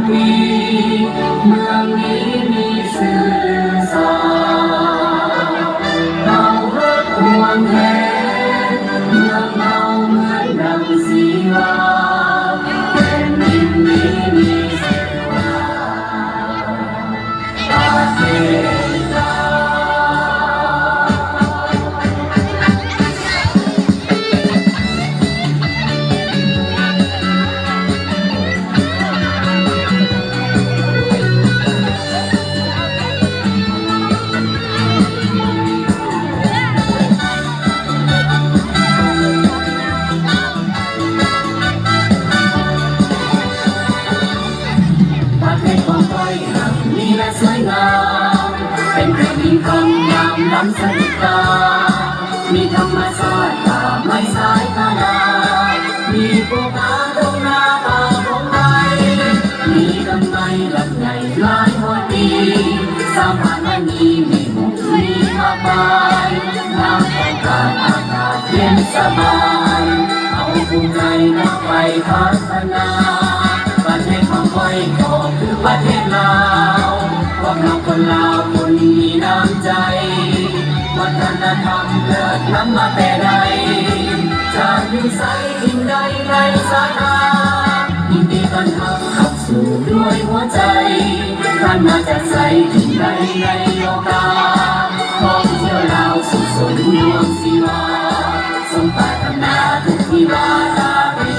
ปีเมืองนี้มีสื่อสารเราฮักห่วงแหนเมืองเราเหมือนดังศิลาแผ่นดินนี้มีศิลาประเทศลาวสวยงามเป็นแผ่นดินคำงามล้ำสนิทามีธรรมชาติป่าไม้สายทานามีภูเขาตรงหน้าป่าของไทยมีลำไม้ลำใหญ่หลายหัวดีสามพันธุ์มีหมู่มีมากมายน้ำของการอากาศเย็นสบายเอาภูมิใจนักไปพัฒนาประเทศของคอยก็คือประเทศลาวพวกเราคนลาวคนมีน้ำใจวัฒนธรรมเลิศล้ำมาแต่ใดจะอยู่ใสทิ้งใดในสาขายินดีต้อนรับเข้าสู่ด้วยหัวใจท่านมาจากใสทิ้งใดในโลกาท่องเที่ยวลาวสุขสนดวงศิลาสมปรารถนาทุกที่วาตาปี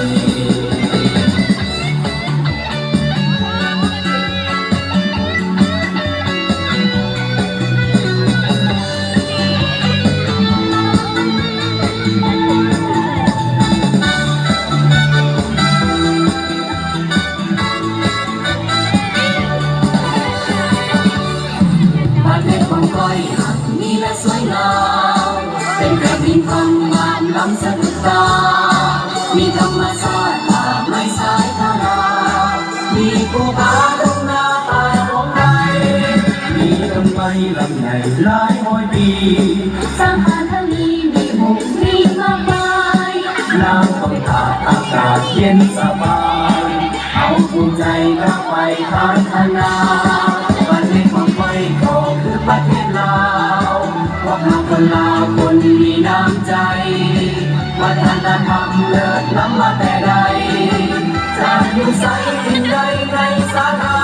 นี่และสวยงามเป็นแผ่นดินความงามล้ำสะดุดตามีธรรมชาติป่าไม้สายทารามีภูเขาตรงหน้าป่าของไทยมีต้นไม้ลำใหญ่หลายร้อยปีสามพันธุ์มีหมู่มีมากมายน้ำต้องตาอากาศเย็นสบายเอาภูมิใจนักไปพัฒนาประเทศของไทยก็คือประเทศลาวพวกเราคนลาวคนมีน้ำใจวัฒนธรรมเลิศล้ำมาแต่ใดจะอยู่ใสที่ใดในสาขา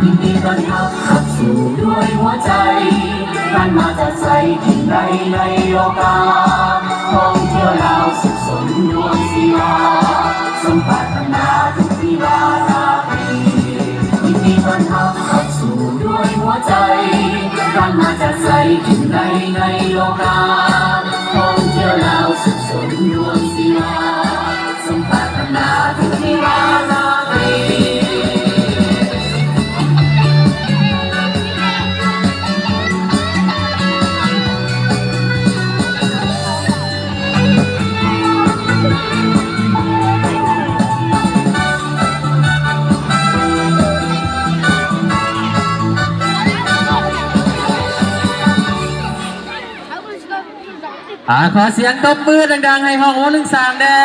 ยินดีต้อนรับเข้าสู่ด้วยหัวใจท่านมาจากใสที่ใดในโลกาท่องเที่ยวลาวสุขสนดวงศิลาสมปรารถนาทุกที่วาตาปียินดีต้อนรับเข้าสู่ด้วยหัวใจท่านมาจากใสที่ใดในโลกาท่องเที่ยวลาวสุขสนดวงศิลาสมปรารถนาทุกที่วาตาปีขอเสียงตบมือดังๆให้ห้องโอลึงสามแด่